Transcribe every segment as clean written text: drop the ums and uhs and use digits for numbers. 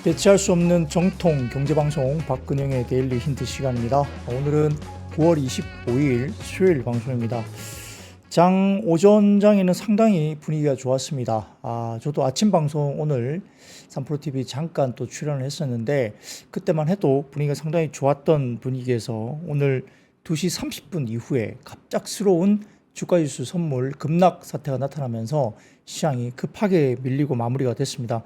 대체할 수 없는 정통 경제방송 박근영의 데일리 힌트 시간입니다. 오늘은 9월 25일 수요일 방송입니다. 장 오전장에는 상당히 분위기가 좋았습니다. 저도 아침 방송 오늘 3프로TV 잠깐 또 출연을 했었는데 그때만 해도 분위기가 상당히 좋았던 분위기에서 오늘 2시 30분 이후에 갑작스러운 주가지수 선물 급락 사태가 나타나면서 시장이 급하게 밀리고 마무리가 됐습니다.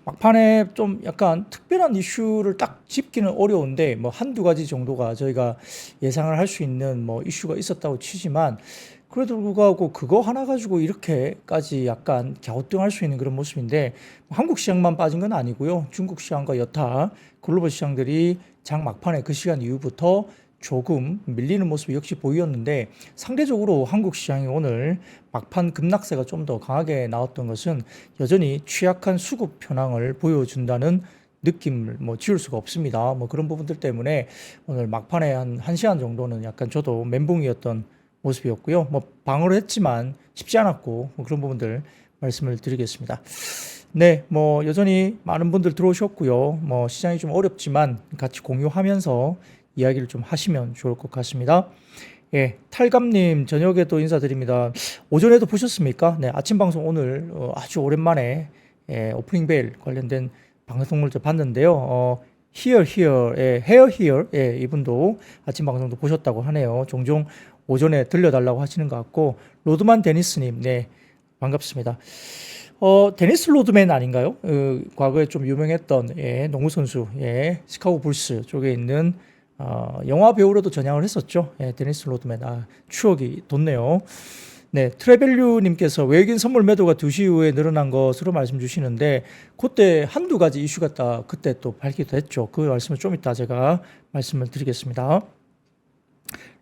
막판에 좀 약간 특별한 이슈를 딱 짚기는 어려운데 뭐 한두 가지 정도가 저희가 예상을 할 수 있는 뭐 이슈가 있었다고 치지만 그래도 불구하고 그거 하나 가지고 이렇게까지 약간 갸우뚱할 수 있는 그런 모습인데 한국 시장만 빠진 건 아니고요. 중국 시장과 여타 글로벌 시장들이 장 막판에 그 시간 이후부터 조금 밀리는 모습이 역시 보였는데 상대적으로 한국 시장이 오늘 막판 급락세가 좀 더 강하게 나왔던 것은 여전히 취약한 수급 현황을 보여준다는 느낌을 지울 수가 없습니다. 그런 부분들 때문에 오늘 막판에 한 1시간 정도는 약간 저도 멘붕이었던 모습이었고요. 방어를 했지만 쉽지 않았고 그런 부분들 말씀을 드리겠습니다. 네, 여전히 많은 분들 들어오셨고요. 시장이 좀 어렵지만 같이 공유하면서 이야기를 좀 하시면 좋을 것 같습니다. 예, 탈감님 저녁에도 인사드립니다. 오전에도 보셨습니까? 네, 아침 방송 오늘 아주 오랜만에 오프닝 벨 관련된 방송을 좀 봤는데요. Here, Hair Here, 이분도 아침 방송도 보셨다고 하네요. 종종 오전에 들려달라고 하시는 것 같고, 로드만 데니스님, 네, 반갑습니다. 데니스 로드맨 아닌가요? 과거에 좀 유명했던 농구선수, 시카고 불스 쪽에 있는 영화 배우로도 전향을 했었죠. 데니스 로드맨. 추억이 돋네요. 네, 트레벨류님께서 외국인 선물 매도가 2시 이후에 늘어난 것으로 말씀 주시는데 그때 한두 가지 이슈가 딱 그때 또 밝히기도 했죠. 그 말씀을 좀 이따 제가 말씀을 드리겠습니다.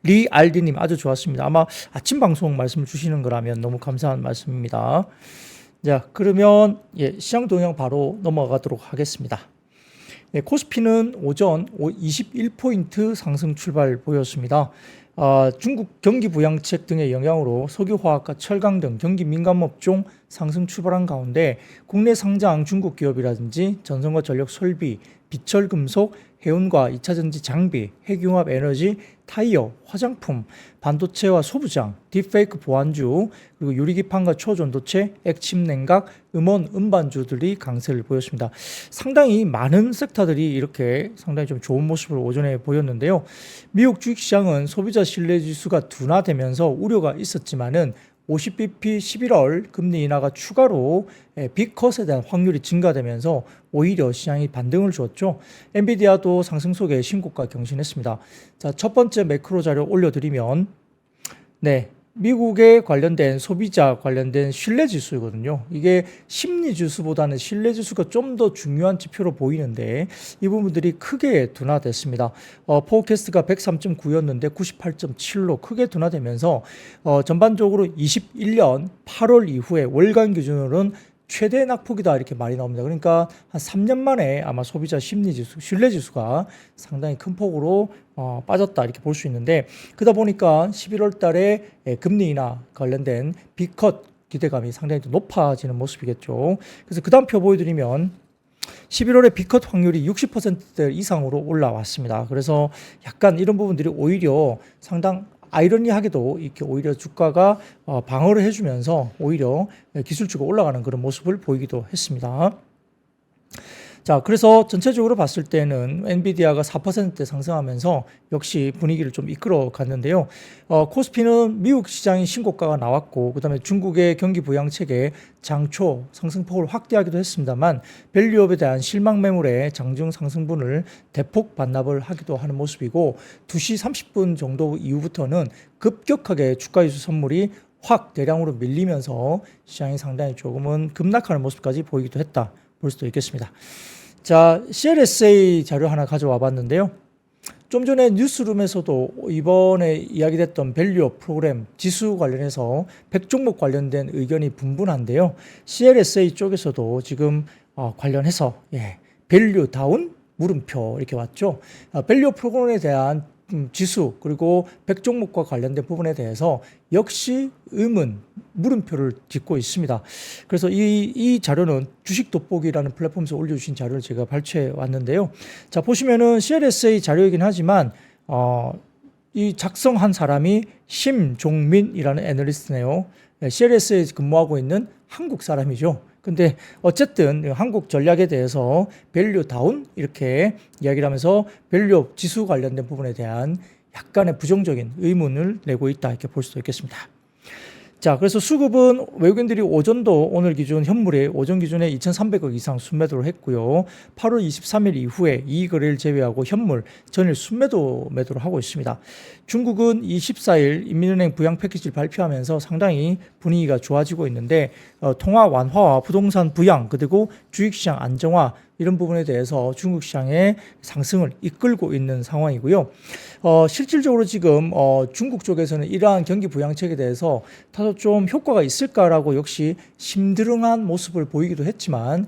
리알디님 아주 좋았습니다. 아마 아침 방송 말씀을 주시는 거라면 너무 감사한 말씀입니다. 자, 그러면 시장 동향 바로 넘어가도록 하겠습니다. 코스피는 오전 21포인트 상승 출발 보였습니다. 중국 경기 부양책 등의 영향으로 석유화학과 철강 등 경기 민감 업종 상승 출발한 가운데 국내 상장 중국 기업이라든지 전선과 전력 설비, 비철 금속, 해운과 2차전지 장비, 핵융합 에너지, 타이어, 화장품, 반도체와 소부장, 딥페이크 보안주, 그리고 유리기판과 초전도체, 액침 냉각, 음원, 음반주들이 강세를 보였습니다. 상당히 많은 섹터들이 이렇게 상당히 좀 좋은 모습을 오전에 보였는데요. 미국 주식시장은 소비자 신뢰지수가 둔화되면서 우려가 있었지만은 50bp 11월 금리 인하가 추가로 빅컷에 대한 확률이 증가되면서 오히려 시장이 반등을 주었죠. 엔비디아도 상승 속에 신고가 경신했습니다. 자, 첫 번째 매크로 자료 올려드리면 미국에 관련된 소비자 관련된 신뢰지수거든요. 이게 심리지수보다는 신뢰지수가 좀 더 중요한 지표로 보이는데 이 부분들이 크게 둔화됐습니다. 포캐스트가 103.9였는데 98.7로 크게 둔화되면서 전반적으로 21년 8월 이후에 월간 기준으로는 최대 낙폭이다 이렇게 말이 나옵니다. 그러니까 한 3년 만에 아마 소비자 심리지수, 신뢰지수가 상당히 큰 폭으로 빠졌다 이렇게 볼 수 있는데 그러다 보니까 11월 달에 금리 인하 관련된 빅컷 기대감이 상당히 높아지는 모습이겠죠. 그래서 그 다음 표 보여드리면 11월에 빅컷 확률이 60% 이상으로 올라왔습니다. 그래서 약간 이런 부분들이 오히려 상당 아이러니하게도 이렇게 오히려 주가가 방어를 해주면서 오히려 기술주가 올라가는 그런 모습을 보이기도 했습니다. 자, 그래서 전체적으로 봤을 때는 엔비디아가 4% 상승하면서 역시 분위기를 좀 이끌어 갔는데요. 코스피는 미국 시장이 신고가가 나왔고, 그 다음에 중국의 경기 부양책에 장초 상승폭을 확대하기도 했습니다만, 밸류업에 대한 실망 매물에 장중 상승분을 대폭 반납을 하기도 하는 모습이고, 2시 30분 정도 이후부터는 급격하게 주가지수 선물이 확 대량으로 밀리면서 시장이 상당히 조금은 급락하는 모습까지 보이기도 했다 볼 수도 있겠습니다. 자, CLSA 자료 하나 가져와 봤는데요. 좀 전에 뉴스룸에서도 이번에 이야기됐던 밸류업 프로그램 지수 관련해서 100종목 관련된 의견이 분분한데요. CLSA 쪽에서도 지금 관련해서 밸류다운 물음표 이렇게 왔죠. 밸류업 프로그램에 대한 지수 그리고 100종목과 관련된 부분에 대해서 역시 의문, 물음표를 짓고 있습니다. 그래서 이 자료는 주식 돋보기라는 플랫폼에서 올려주신 자료를 제가 발췌해 왔는데요. 자, 보시면은 CLSA 자료이긴 하지만 이 작성한 사람이 심종민이라는 애널리스트네요. CLSA에 근무하고 있는 한국 사람이죠. 근데 어쨌든 한국 전략에 대해서 밸류 다운 이렇게 이야기를 하면서 밸류 지수 관련된 부분에 대한 약간의 부정적인 의문을 내고 있다 이렇게 볼 수도 있겠습니다. 자, 그래서 수급은 외국인들이 오전도 오늘 기준 현물이 오전 기준에 2,300억 이상 순매도를 했고요. 8월 23일 이후에 이거래를 제외하고 현물 전일 순매도 매도를 하고 있습니다. 중국은 24일 인민은행 부양 패키지를 발표하면서 상당히 분위기가 좋아지고 있는데 통화 완화와 부동산 부양 그리고 주식시장 안정화 이런 부분에 대해서 중국 시장의 상승을 이끌고 있는 상황이고요. 실질적으로 지금 중국 쪽에서는 이러한 경기 부양책에 대해서 다소 좀 효과가 있을까라고 역시 심드렁한 모습을 보이기도 했지만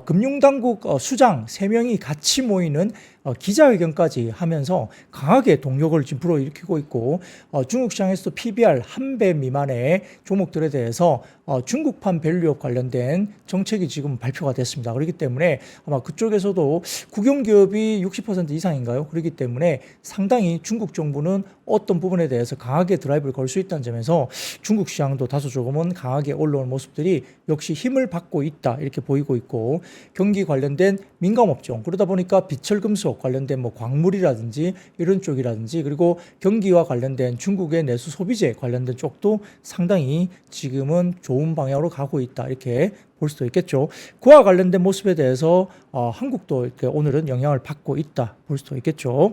금융당국 수장 3명이 같이 모이는 기자회견까지 하면서 강하게 동력을 지금 불어일으키고 있고 중국 시장에서도 PBR 1배 미만의 종목들에 대해서 중국판 밸류업 관련된 정책이 지금 발표가 됐습니다. 그렇기 때문에 아마 그쪽에서도 국영기업이 60% 이상인가요? 그렇기 때문에 상당히 중국 정부는 어떤 부분에 대해서 강하게 드라이브를 걸 수 있다는 점에서 중국 시장도 다소 조금은 강하게 올라온 모습들이 역시 힘을 받고 있다 이렇게 보이고 있고 경기 관련된 민감업종 그러다 보니까 비철금속 관련된 뭐 광물이라든지 이런 쪽이라든지 그리고 경기와 관련된 중국의 내수 소비재 관련된 쪽도 상당히 지금은 좋은 방향으로 가고 있다 이렇게 볼 수도 있겠죠. 그와 관련된 모습에 대해서 한국도 이렇게 오늘은 영향을 받고 있다 볼 수도 있겠죠.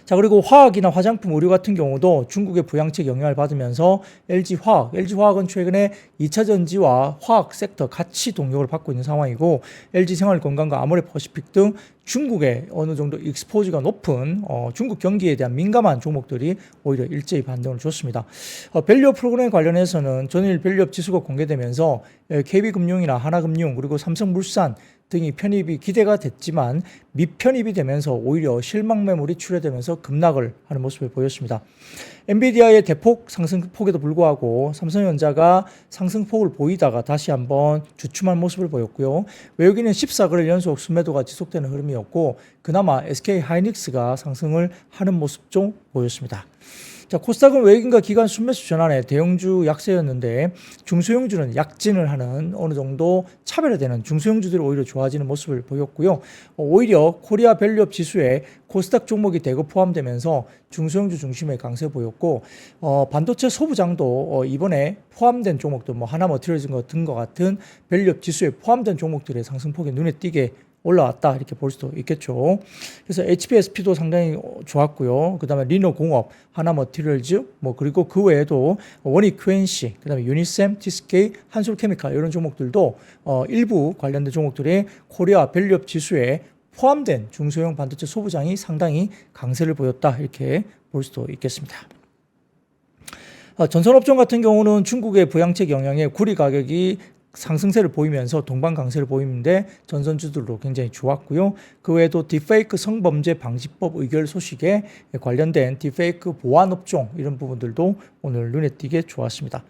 자, 그리고 화학이나 화장품, 의류 같은 경우도 중국의 부양책 영향을 받으면서 LG화학은 최근에 2차 전지와 화학 섹터 같이 동력을 받고 있는 상황이고 LG생활건강과 아모레퍼시픽 등 중국의 어느 정도 익스포즈가 높은 중국 경기에 대한 민감한 종목들이 오히려 일제히 반등을 줬습니다. 밸류업 프로그램 관련해서는 전일 밸류업 지수가 공개되면서 KB금융이나 하나금융 그리고 삼성물산 등이 편입이 기대가 됐지만 미편입이 되면서 오히려 실망 매물이 출회되면서 급락을 하는 모습을 보였습니다. 엔비디아의 대폭 상승폭에도 불구하고 삼성전자가 상승폭을 보이다가 다시 한번 주춤한 모습을 보였고요. 외국인은 14거래일 연속 순매도가 지속되는 흐름이었고 그나마 SK하이닉스가 상승을 하는 모습 좀 보였습니다. 자, 코스닥은 외국인과 기관 순매수 전환에 대형주 약세였는데 중소형주는 약진을 하는 어느 정도 차별화되는 중소형주들이 오히려 좋아지는 모습을 보였고요. 오히려 코리아 밸류업 지수에 코스닥 종목이 대거 포함되면서 중소형주 중심의 강세 보였고 반도체 소부장도 이번에 포함된 종목도 뭐 하나머티리얼즈 등과 같은 밸류업 지수에 포함된 종목들의 상승폭이 눈에 띄게 올라왔다 이렇게 볼 수도 있겠죠. 그래서 HPSP도 상당히 좋았고요. 그다음에 리노공업, 하나머티리얼즈, 뭐 그리고 그 외에도 원익 QNC, 그다음에 유니셈, TSK, 한솔케미칼 이런 종목들도 일부 관련된 종목들의 코리아 밸류업 지수에 포함된 중소형 반도체 소부장이 상당히 강세를 보였다 이렇게 볼 수도 있겠습니다. 전선업종 같은 경우는 중국의 부양책 영향에 구리 가격이 상승세를 보이면서 동반 강세를 보이는데 전선주들도 굉장히 좋았고요. 그 외에도 딥페이크 성범죄 방지법 의결 소식에 관련된 딥페이크 보안 업종 이런 부분들도 오늘 눈에 띄게 좋았습니다.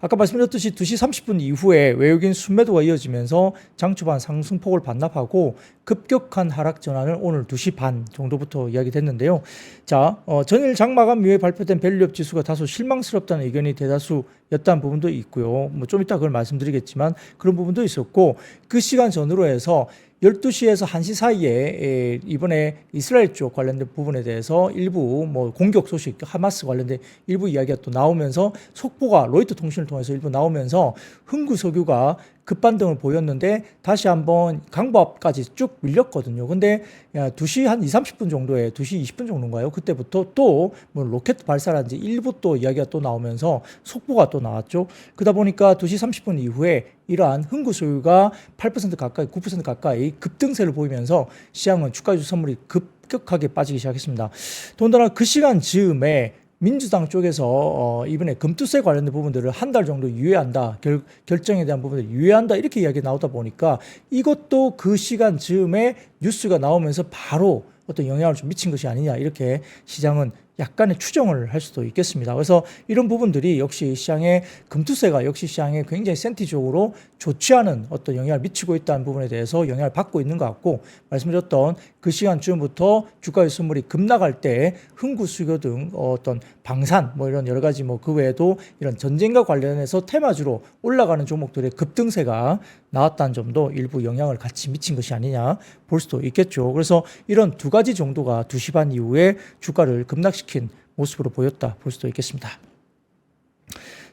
아까 말씀드렸듯이 2시 30분 이후에 외국인 순매도가 이어지면서 장초반 상승폭을 반납하고 급격한 하락 전환을 오늘 2시 반 정도부터 이야기됐는데요. 자, 전일 장마감 이후에 발표된 밸류업 지수가 다소 실망스럽다는 의견이 대다수였다는 부분도 있고요. 뭐 좀 이따 그걸 말씀드리겠지만 그런 부분도 있었고 그 시간 전후로 해서 12시에서 1시 사이에 이번에 이스라엘 쪽 관련된 부분에 대해서 일부 뭐 공격 소식, 하마스 관련된 일부 이야기가 또 나오면서 속보가 로이터 통신을 통해서 일부 나오면서 흥구석유가 급반등을 보였는데 다시 한번 강보합까지 쭉 밀렸거든요. 근데 2시 한 30분 정도에 2시 20분 정도인가요? 그때부터 또 뭐 로켓 발사라든지 일부 또 이야기가 또 나오면서 속보가 또 나왔죠. 그러다 보니까 2시 30분 이후에 이러한 흥구소유가 8% 가까이 9% 가까이 급등세를 보이면서 시장은 주가지수 선물이 급격하게 빠지기 시작했습니다. 더군다나 그 시간 즈음에 민주당 쪽에서 이번에 금투세 관련된 부분들을 한 달 정도 유예한다. 결정에 대한 부분을 유예한다. 이렇게 이야기가 나오다 보니까 이것도 그 시간 즈음에 뉴스가 나오면서 바로 어떤 영향을 좀 미친 것이 아니냐 이렇게 시장은 약간의 추정을 할 수도 있겠습니다. 그래서 이런 부분들이 역시 시장의 금투세가 역시 시장에 굉장히 센티적으로 좋지 않은 어떤 영향을 미치고 있다는 부분에 대해서 영향을 받고 있는 것 같고, 말씀드렸던 그 시간쯤부터 주가의 선물이 급락할 때 흥구 수교 등 어떤 방산 뭐 이런 여러 가지 뭐 그 외에도 이런 전쟁과 관련해서 테마주로 올라가는 종목들의 급등세가 나왔다는 점도 일부 영향을 같이 미친 것이 아니냐 볼 수도 있겠죠. 그래서 이런 두 가지 정도가 2시 반 이후에 주가를 급락시킨 모습으로 보였다 볼 수도 있겠습니다.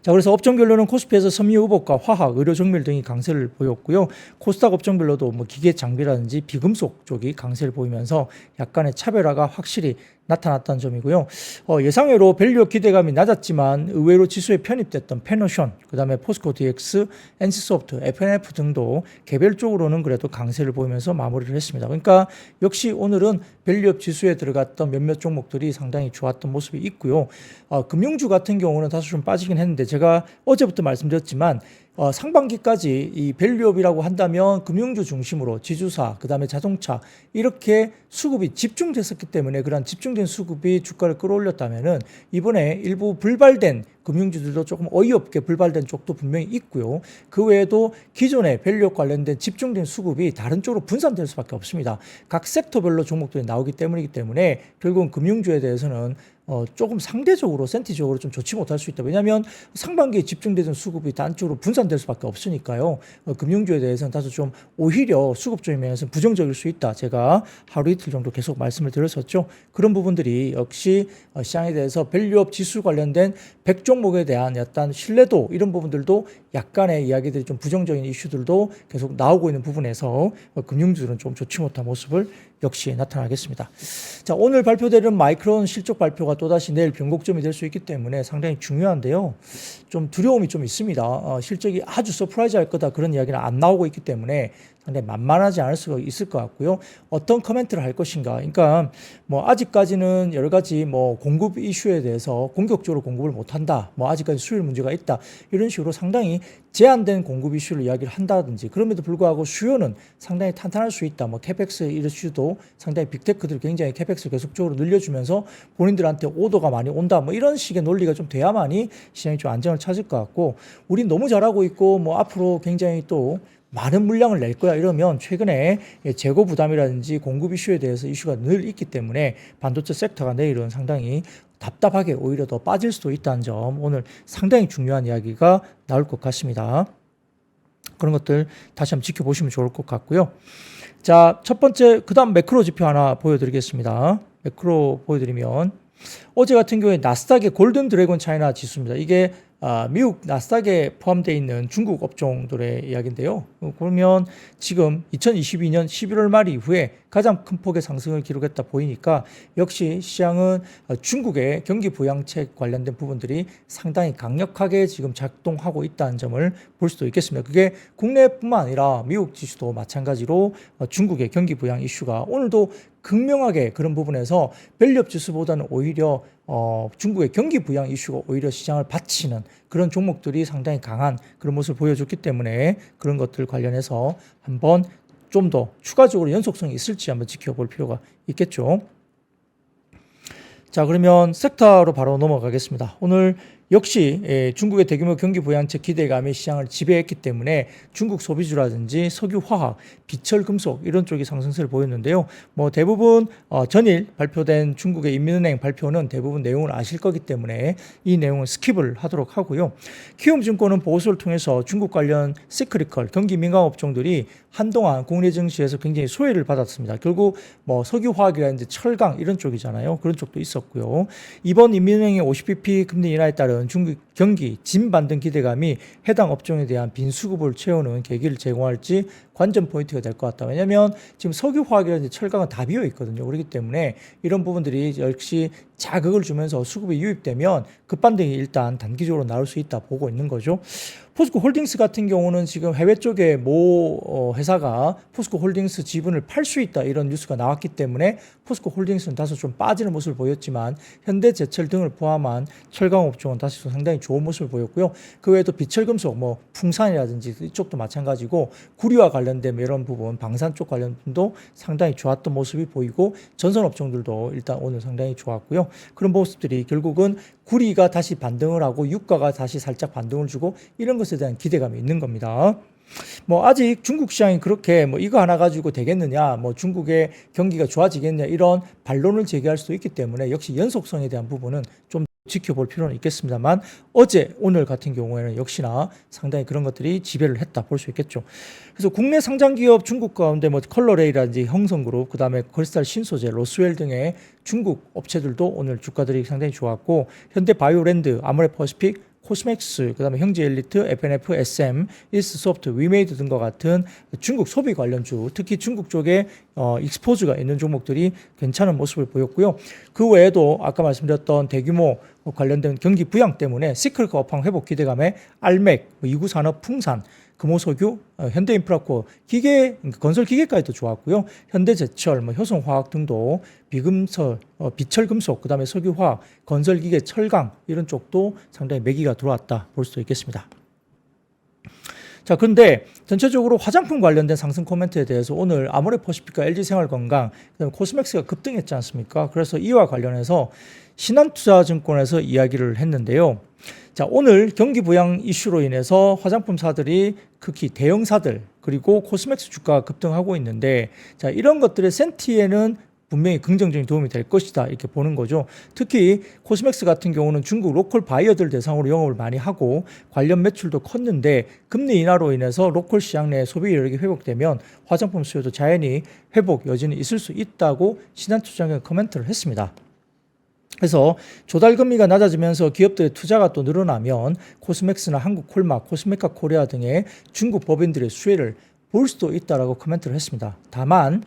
자, 그래서 업종별로는 코스피에서 섬유의복과 화학, 의료정밀 등이 강세를 보였고요. 코스닥 업종별로도 뭐 기계 장비라든지 비금속 쪽이 강세를 보이면서 약간의 차별화가 확실히 나타났다는 점이고요. 예상외로 밸류업 기대감이 낮았지만 의외로 지수에 편입됐던 페노션, 그 다음에 포스코 DX, NC소프트, FNF 등도 개별적으로는 그래도 강세를 보이면서 마무리를 했습니다. 그러니까 역시 오늘은 밸류업 지수에 들어갔던 몇몇 종목들이 상당히 좋았던 모습이 있고요. 금융주 같은 경우는 다소 좀 빠지긴 했는데 제가 어제부터 말씀드렸지만 상반기까지 이 밸류업이라고 한다면 금융주 중심으로 지주사, 그 다음에 자동차 이렇게 수급이 집중됐었기 때문에 그런 집중된 수급이 주가를 끌어올렸다면은 이번에 일부 불발된 금융주들도 조금 어이없게 불발된 쪽도 분명히 있고요. 그 외에도 기존의 밸류업 관련된 집중된 수급이 다른 쪽으로 분산될 수밖에 없습니다. 각 섹터별로 종목들이 나오기 때문이기 때문에 결국은 금융주에 대해서는 조금 상대적으로 센티적으로 좀 좋지 못할 수 있다. 왜냐하면 상반기에 집중되던 수급이 단 쪽으로 분산될 수밖에 없으니까요. 금융주에 대해서는 다소 좀 오히려 수급적인 면에서 부정적일 수 있다. 제가 하루 이틀 정도 계속 말씀을 드렸었죠. 그런 부분들이 역시 시장에 대해서 밸류업 지수 관련된 100종목에 대한 약간 신뢰도 이런 부분들도 약간의 이야기들이 좀 부정적인 이슈들도 계속 나오고 있는 부분에서 금융주들은 좀 좋지 못한 모습을 역시 나타나겠습니다. 자, 오늘 발표되는 마이크론 실적 발표가 또다시 내일 변곡점이 될 수 있기 때문에 상당히 중요한데요. 좀 두려움이 좀 있습니다. 실적이 아주 서프라이즈 할 거다 그런 이야기는 안 나오고 있기 때문에 상당히 만만하지 않을 수가 있을 것 같고요. 어떤 커멘트를 할 것인가. 그러니까 뭐 아직까지는 여러 가지 뭐 공급 이슈에 대해서 공격적으로 공급을 못 한다. 뭐 아직까지 수율 문제가 있다. 이런 식으로 상당히 제한된 공급 이슈를 이야기를 한다든지, 그럼에도 불구하고 수요는 상당히 탄탄할 수 있다. 뭐 캐펙스 이슈도 상당히 빅테크들 굉장히 캐펙스 계속적으로 늘려주면서 본인들한테 오더가 많이 온다. 뭐 이런 식의 논리가 좀 돼야만이 시장이 좀 안정을 찾을 것 같고, 우린 너무 잘하고 있고 뭐 앞으로 굉장히 또 많은 물량을 낼 거야 이러면 최근에 재고 부담이라든지 공급 이슈에 대해서 이슈가 늘 있기 때문에 반도체 섹터가 내일은 상당히 답답하게 오히려 더 빠질 수도 있다는 점, 오늘 상당히 중요한 이야기가 나올 것 같습니다. 그런 것들 다시 한번 지켜보시면 좋을 것 같고요. 자, 첫 번째 그 다음 매크로 지표 하나 보여드리겠습니다. 매크로 보여드리면 어제 같은 경우에 나스닥의 골든 드래곤 차이나 지수입니다. 이게 미국 나스닥에 포함되어 있는 중국 업종들의 이야기인데요. 그러면 지금 2022년 11월 말 이후에 가장 큰 폭의 상승을 기록했다 보이니까 역시 시장은 중국의 경기 부양책 관련된 부분들이 상당히 강력하게 지금 작동하고 있다는 점을 볼 수도 있겠습니다. 그게 국내뿐만 아니라 미국 지수도 마찬가지로 중국의 경기 부양 이슈가 오늘도 극명하게 그런 부분에서 밸류업 지수보다는 오히려 중국의 경기 부양 이슈가 오히려 시장을 받치는 그런 종목들이 상당히 강한 그런 모습을 보여줬기 때문에 그런 것들 관련해서 한번 좀 더 추가적으로 연속성이 있을지 한번 지켜볼 필요가 있겠죠. 자, 그러면 섹터로 바로 넘어가겠습니다. 오늘 역시 중국의 대규모 경기 부양책 기대감이 시장을 지배했기 때문에 중국 소비주라든지 석유, 화학, 비철, 금속 이런 쪽이 상승세를 보였는데요. 뭐 대부분 전일 발표된 중국의 인민은행 발표는 대부분 내용을 아실 거기 때문에 이 내용은 스킵을 하도록 하고요. 키움증권은 보고서를 통해서 중국 관련 시크리컬 경기 민감 업종들이 한동안 국내 증시에서 굉장히 소외를 받았습니다. 결국 뭐 석유, 화학이라든지 철강 이런 쪽이잖아요. 그런 쪽도 있었고요. 이번 인민은행의 50bp 금리 인하에 따른 중국 경기 진반등 기대감이 해당 업종에 대한 빈 수급을 채우는 계기를 제공할지 관전 포인트가 될 것 같다. 왜냐하면 지금 석유, 화학이라든지 철강은 다 비어 있거든요. 그렇기 때문에 이런 부분들이 역시 자극을 주면서 수급이 유입되면 급반등이 일단 단기적으로 나올 수 있다 보고 있는 거죠. 포스코 홀딩스 같은 경우는 지금 해외 쪽에 모 회사가 포스코 홀딩스 지분을 팔 수 있다 이런 뉴스가 나왔기 때문에 포스코 홀딩스는 다소 좀 빠지는 모습을 보였지만 현대제철 등을 포함한 철강 업종은 다시 상당히 좋은 모습을 보였고요. 그 외에도 비철금속 뭐 풍산이라든지 이쪽도 마찬가지고 구리와 관련된 관련된 이런 부분, 방산 쪽 관련도 상당히 좋았던 모습이 보이고 전선 업종들도 일단 오늘 상당히 좋았고요. 그런 모습들이 결국은 구리가 다시 반등을 하고 유가가 다시 살짝 반등을 주고 이런 것에 대한 기대감이 있는 겁니다. 뭐 아직 중국 시장이 그렇게 뭐 이거 하나 가지고 되겠느냐, 뭐 중국의 경기가 좋아지겠냐 이런 반론을 제기할 수도 있기 때문에 역시 연속성에 대한 부분은 좀 지켜볼 필요는 있겠습니다만 어제 오늘 같은 경우에는 역시나 상당히 그런 것들이 지배를 했다 볼 수 있겠죠. 그래서 국내 상장 기업 중국 가운데 뭐 컬러레이라든지 형성그룹, 그다음에 걸스탈 신소재, 로스웰 등의 중국 업체들도 오늘 주가들이 상당히 좋았고 현대바이오랜드, 아모레퍼시픽, 코스맥스, 그다음에 형제엘리트, FNF, SM, 일스소프트, 위메이드 등과 같은 중국 소비 관련주, 특히 중국 쪽에 익스포즈가 있는 종목들이 괜찮은 모습을 보였고요. 그 외에도 아까 말씀드렸던 대규모 관련된 경기 부양 때문에 시클리컬 업황 회복 기대감에 알맥, 이구산업, 풍산, 금호석유, 현대인프라코, 기계, 건설 기계까지도 좋았고요. 현대제철, 효성화학 등도 비금설, 비철금속, 그다음에 석유화학, 건설기계, 철강 이런 쪽도 상당히 매기가 들어왔다 볼 수도 있겠습니다. 자, 그런데 전체적으로 화장품 관련된 상승 코멘트에 대해서 오늘 아모레퍼시픽과 LG생활건강, 그다음에 코스맥스가 급등했지 않습니까? 그래서 이와 관련해서 신한투자증권에서 이야기를 했는데요. 자, 오늘 경기 부양 이슈로 인해서 화장품사들이 특히 대형사들 그리고 코스맥스 주가가 급등하고 있는데, 자, 이런 것들의 센티에는 분명히 긍정적인 도움이 될 것이다 이렇게 보는 거죠. 특히 코스맥스 같은 경우는 중국 로컬 바이어들 대상으로 영업을 많이 하고 관련 매출도 컸는데 금리 인하로 인해서 로컬 시장 내 소비 여력이 회복되면 화장품 수요도 자연히 회복 여지는 있을 수 있다고 신한투자가 코멘트를 했습니다. 그래서 조달금리가 낮아지면서 기업들의 투자가 또 늘어나면 코스맥스나 한국콜마, 코스메카 코리아 등의 중국 법인들의 수혜를 볼 수도 있다라고 코멘트를 했습니다. 다만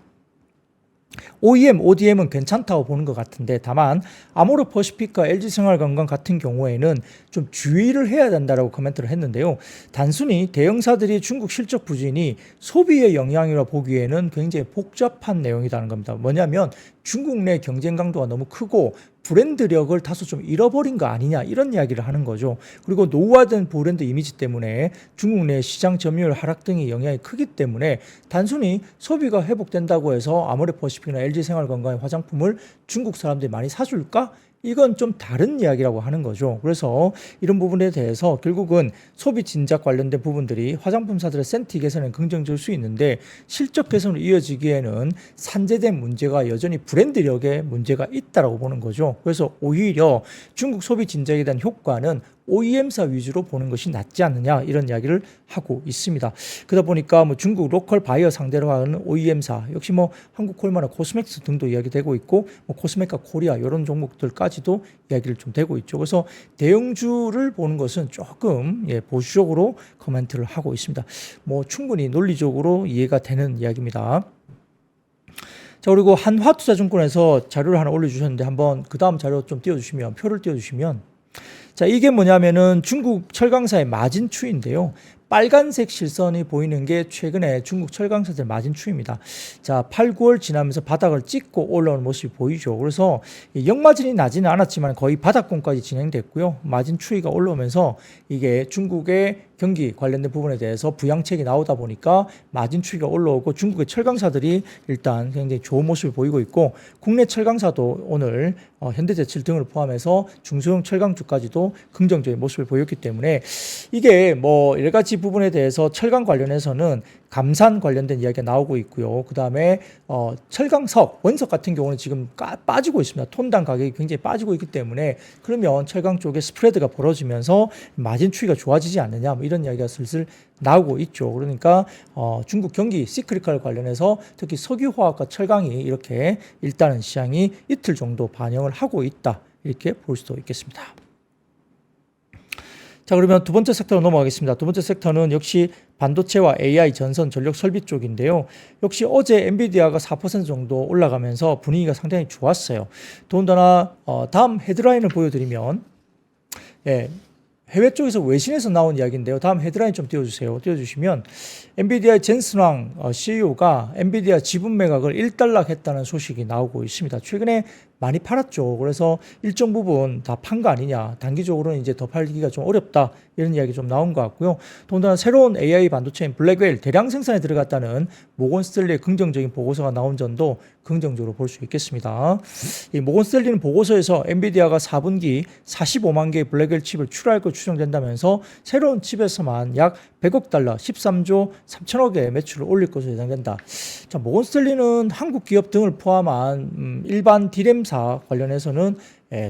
OEM, ODM은 괜찮다고 보는 것 같은데, 다만 아모레퍼시픽과 LG생활건강 같은 경우에는 좀 주의를 해야 된다라고 코멘트를 했는데요. 단순히 대형사들이 중국 실적 부진이 소비의 영향이라 보기에는 굉장히 복잡한 내용이라는 겁니다. 뭐냐면 중국 내 경쟁 강도가 너무 크고 브랜드력을 다소 좀 잃어버린 거 아니냐 이런 이야기를 하는 거죠. 그리고 노후화된 브랜드 이미지 때문에 중국 내 시장 점유율 하락 등의 영향이 크기 때문에 단순히 소비가 회복된다고 해서 아모레퍼시픽이나 LG생활건강의 화장품을 중국 사람들이 많이 사줄까? 이건 좀 다른 이야기라고 하는 거죠. 그래서 이런 부분에 대해서 결국은 소비 진작 관련된 부분들이 화장품사들의 센티 개선에 긍정적일 수 있는데 실적 개선으로 이어지기에는 산재된 문제가 여전히 브랜드력에 문제가 있다라고 보는 거죠. 그래서 오히려 중국 소비 진작에 대한 효과는 OEM사 위주로 보는 것이 낫지 않느냐 이런 이야기를 하고 있습니다. 그러다 보니까 뭐 중국 로컬 바이어 상대로 하는 OEM사 역시 뭐 한국콜마나 코스맥스 등도 이야기되고 있고 뭐 코스메카 코리아 이런 종목들까지도 이야기를 좀 되고 있죠. 그래서 대형주를 보는 것은 조금 보수적으로 코멘트를 하고 있습니다. 뭐 충분히 논리적으로 이해가 되는 이야기입니다. 자, 그리고 한화투자증권에서 자료를 하나 올려주셨는데 한번 그 다음 자료 좀 띄워주시면, 표를 띄워주시면, 자, 이게 뭐냐면은 중국 철강사의 마진 추이인데요. 빨간색 실선이 보이는 게 최근에 중국 철강사들 마진 추이입니다. 자, 8, 9월 지나면서 바닥을 찍고 올라오는 모습이 보이죠. 그래서 역마진이 나지는 않았지만 거의 바닥권까지 진행됐고요. 마진 추이가 올라오면서 이게 중국의 경기 관련된 부분에 대해서 부양책이 나오다 보니까 마진 추이가 올라오고 중국의 철강사들이 일단 굉장히 좋은 모습을 보이고 있고 국내 철강사도 오늘 현대제철 등을 포함해서 중소형 철강주까지도 긍정적인 모습을 보였기 때문에 이게 뭐 여러 가지 부분에 대해서 철강 관련해서는 감산 관련된 이야기가 나오고 있고요. 그 다음에 철강석, 원석 같은 경우는 지금 빠지고 있습니다. 톤당 가격이 굉장히 빠지고 있기 때문에 그러면 철강 쪽에 스프레드가 벌어지면서 마진 추이가 좋아지지 않느냐 뭐 이런 이야기가 슬슬 나오고 있죠. 그러니까 중국 경기 시크리컬 관련해서 특히 석유화학과 철강이 이렇게 일단은 시장이 이틀 정도 반영을 하고 있다 이렇게 볼 수도 있겠습니다. 자, 그러면 두 번째 섹터로 넘어가겠습니다. 두 번째 섹터는 역시 반도체와 AI, 전선, 전력 설비 쪽인데요. 역시 어제 엔비디아가 4% 정도 올라가면서 분위기가 상당히 좋았어요. 더군다나 다음 헤드라인을 보여드리면 해외 쪽에서 외신에서 나온 이야기인데요. 다음 헤드라인 좀 띄워주세요. 띄워주시면 엔비디아의 젠슨 왕 CEO가 엔비디아 지분 매각을 1달러 했다는 소식이 나오고 있습니다. 최근에 많이 팔았죠. 그래서 일정 부분 다 판 거 아니냐. 단기적으로는 이제 더 팔기가 좀 어렵다. 이런 이야기 좀 나온 것 같고요. 더군다나 새로운 AI 반도체인 블랙웰 대량 생산에 들어갔다는 모건 스탠리의 긍정적인 보고서가 나온 점도 긍정적으로 볼 수 있겠습니다. 이 모건 스탠리는 보고서에서 엔비디아가 4분기 45만 개의 블랙웰 칩을 출하할 것 추정된다면서 새로운 칩에서만 약 100억 달러, 13조 3천억의 매출을 올릴 것으로 예상된다. 자, 모건 스탠리는 한국 기업 등을 포함한 일반 디램사 관련해서는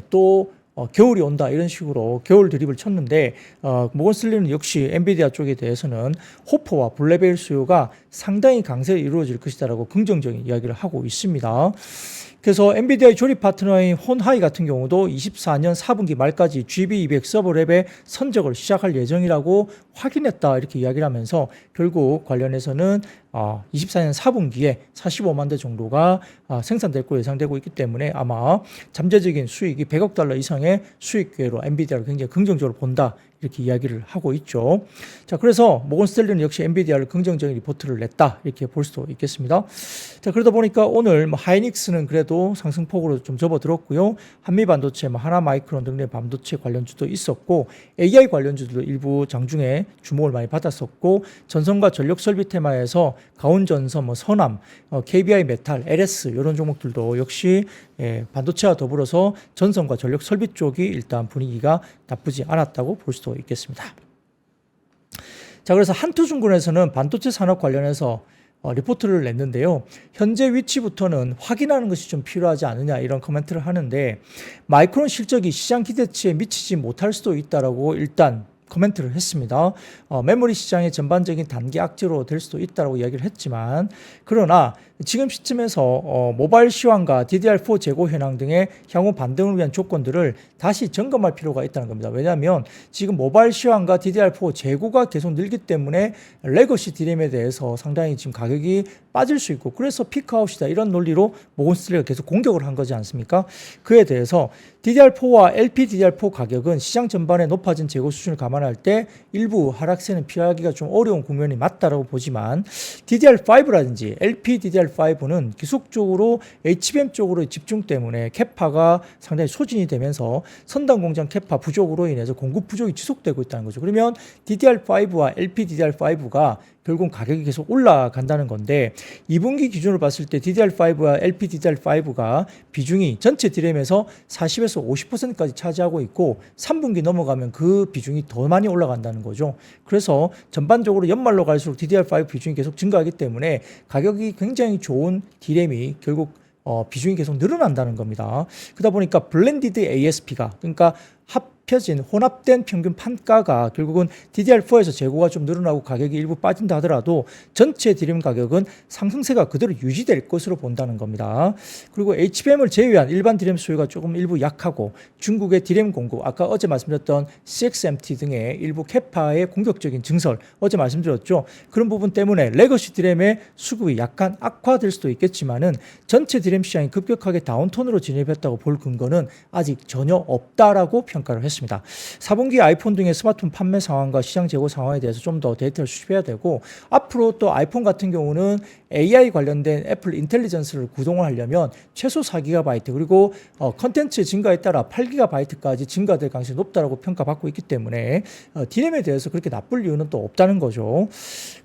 또 겨울이 온다 이런 식으로 겨울 드립을 쳤는데 모건 스탠리는 역시 엔비디아 쪽에 대해서는 호퍼와 블랙웰 수요가 상당히 강세로 이루어질 것이다라고 긍정적인 이야기를 하고 있습니다. 그래서 엔비디아의 조립 파트너인 혼하이 같은 경우도 24년 4분기 말까지 GB200 서버랩의 선적을 시작할 예정이라고 확인했다 이렇게 이야기를 하면서 결국 관련해서는 24년 4분기에 45만 대 정도가 생산될 것으로 예상되고 있기 때문에 아마 잠재적인 수익이 100억 달러 이상의 수익 기회로 엔비디아를 굉장히 긍정적으로 본다 이렇게 이야기를 하고 있죠. 자, 그래서 모건 스탠리는 역시 엔비디아를 긍정적인 리포트를 냈다 이렇게 볼 수도 있겠습니다. 자, 그러다 보니까 오늘 하이닉스는 그래도 상승폭으로 좀 접어들었고요. 한미반도체, 하나마이크론 등의 반도체 관련주도 있었고 AI 관련주도 일부 장중에 주목을 많이 받았었고 전선과 전력 설비 테마에서 가온전선, 서남, KBI 메탈, LS 이런 종목들도 역시 반도체와 더불어서 전선과 전력 설비 쪽이 일단 분위기가 나쁘지 않았다고 볼 수도 있겠습니다. 자, 그래서 한투증권에서는 반도체 산업 관련해서 리포트를 냈는데요. 현재 위치부터는 확인하는 것이 좀 필요하지 않느냐 이런 코멘트를 하는데 마이크론 실적이 시장 기대치에 미치지 못할 수도 있다라고 일단 코멘트를 했습니다. 메모리 시장의 전반적인 단기 악재로 될 수도 있다고 이야기를 했지만 그러나 지금 시점에서 모바일 시황과 DDR4 재고 현황 등의 향후 반등을 위한 조건들을 다시 점검할 필요가 있다는 겁니다. 왜냐하면 지금 모바일 시황과 DDR4 재고가 계속 늘기 때문에 레거시 디램에 대해서 상당히 지금 가격이 빠질 수 있고 그래서 피크아웃이다 이런 논리로 모건 스탠리가 계속 공격을 한 거지 않습니까? 그에 대해서 DDR4와 LPDDR4 가격은 시장 전반에 높아진 재고 수준을 감안할 때 일부 하락세는 피하기가 좀 어려운 국면이 맞다라고 보지만 DDR5라든지 LPDDR5는 기술적으로 HBM 쪽으로 집중 때문에 캐파가 상당히 소진이 되면서 선단 공장 캐파 부족으로 인해서 공급 부족이 지속되고 있다는 거죠. 그러면 DDR5와 LPDDR5가 결국 가격이 계속 올라간다는 건데 2분기 기준으로 봤을 때 DDR5와 LPDDR5가 비중이 전체 디램에서 40에서 50%까지 차지하고 있고 3분기 넘어가면 그 비중이 더 많이 올라간다는 거죠. 그래서 전반적으로 연말로 갈수록 DDR5 비중이 계속 증가하기 때문에 가격이 굉장히 좋은 디램이 결국 비중이 계속 늘어난다는 겁니다. 그러다 보니까 블렌디드 ASP가 그러니까 합혀진 혼합된 평균 판가가 결국은 DDR4에서 재고가 좀 늘어나고 가격이 일부 빠진다 하더라도 전체 디램 가격은 상승세가 그대로 유지될 것으로 본다는 겁니다. 그리고 HBM을 제외한 일반 디램 수요가 조금 일부 약하고 중국의 디램 공급, 아까 어제 말씀드렸던 CXMT 등의 일부 캐파의 공격적인 증설, 어제 말씀드렸죠. 그런 부분 때문에 레거시 디램의 수급이 약간 악화될 수도 있겠지만은 전체 디램 시장이 급격하게 다운톤으로 진입했다고 볼 근거는 아직 전혀 없다라고 평가를 했습니다. 4분기 아이폰 등의 스마트폰 판매 상황과 시장 재고 상황에 대해서 좀 더 데이터를 수집해야 되고 앞으로 또 아이폰 같은 경우는 AI 관련된 애플 인텔리전스를 구동을 하려면 최소 4GB 그리고 컨텐츠 증가에 따라 8GB까지 증가될 가능성이 높다고 평가받고 있기 때문에 디램에 대해서 그렇게 나쁠 이유는 또 없다는 거죠.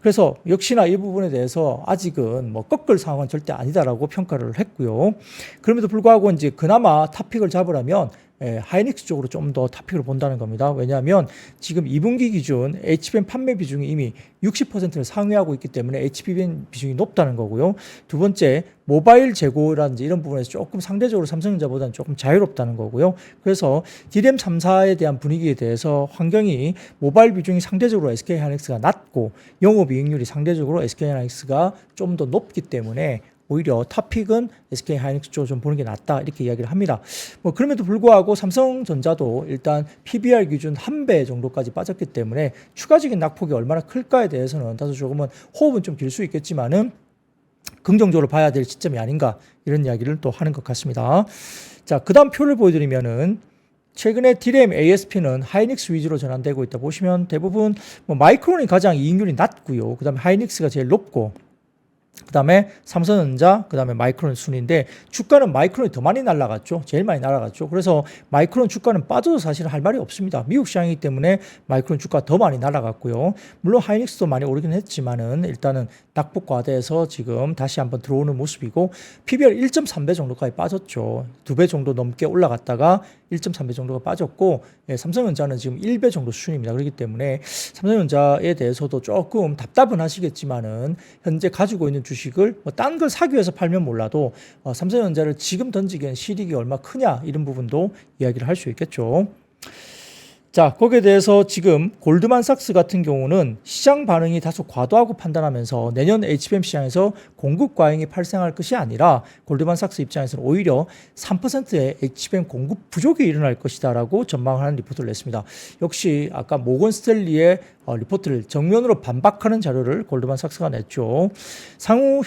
그래서 역시나 이 부분에 대해서 아직은 뭐 꺾을 상황은 절대 아니다라고 평가를 했고요. 그럼에도 불구하고 이제 그나마 탑픽을 잡으려면 하이닉스 쪽으로 좀 더 탑픽을 본다는 겁니다. 왜냐하면 지금 2분기 기준 HBM 판매 비중이 이미 60%를 상회하고 있기 때문에 HBM 비중이 높다는 거고요. 두 번째, 모바일 재고라든지 이런 부분에서 조금 상대적으로 삼성전자보다는 조금 자유롭다는 거고요. 그래서 디램 3사에 대한 분위기에 대해서 환경이 모바일 비중이 상대적으로 SK하이닉스가 낮고 영업이익률이 상대적으로 SK하이닉스가 좀 더 높기 때문에 오히려 탑픽은 SK하이닉스 쪽을 좀 보는 게 낫다 이렇게 이야기를 합니다. 뭐 그럼에도 불구하고 삼성전자도 일단 PBR 기준 1배 정도까지 빠졌기 때문에 추가적인 낙폭이 얼마나 클까에 대해서는 다소 조금은 호흡은 좀 길 수 있겠지만은 긍정적으로 봐야 될 시점이 아닌가 이런 이야기를 또 하는 것 같습니다. 자, 그 다음 표를 보여드리면은 최근에 D램 ASP는 하이닉스 위주로 전환되고 있다 보시면 대부분 뭐 마이크론이 가장 이익률이 낮고요. 그 다음에 하이닉스가 제일 높고, 그 다음에 삼성전자, 그 다음에 마이크론 순인데 주가는 마이크론이 더 많이 날아갔죠. 제일 많이 날아갔죠. 그래서 마이크론 주가는 빠져도 사실 할 말이 없습니다. 미국 시장이기 때문에 마이크론 주가 더 많이 날아갔고요. 물론 하이닉스도 많이 오르긴 했지만은 일단은 낙폭 과대해서 지금 다시 한번 들어오는 모습이고, PBR 1.3배 정도까지 빠졌죠. 2배 정도 넘게 올라갔다가 1.3배 정도가 빠졌고, 예, 삼성전자는 지금 1배 정도 수준입니다. 그렇기 때문에 삼성전자에 대해서도 조금 답답은 하시겠지만은 현재 가지고 있는 주식을 뭐 딴 걸 사기 위해서 팔면 몰라도 삼성전자를 지금 던지기엔 실익이 얼마 크냐 이런 부분도 이야기를 할 수 있겠죠. 자, 거기에 대해서 지금 골드만삭스 같은 경우는 시장 반응이 다소 과도하고 판단하면서 내년 HBM 시장에서 공급 과잉이 발생할 것이 아니라 골드만삭스 입장에서는 오히려 3%의 HBM 공급 부족이 일어날 것이다라고 전망하는 리포트를 냈습니다. 역시 아까 모건 스탠리의 리포트를 정면으로 반박하는 자료를 골드만삭스가 냈죠.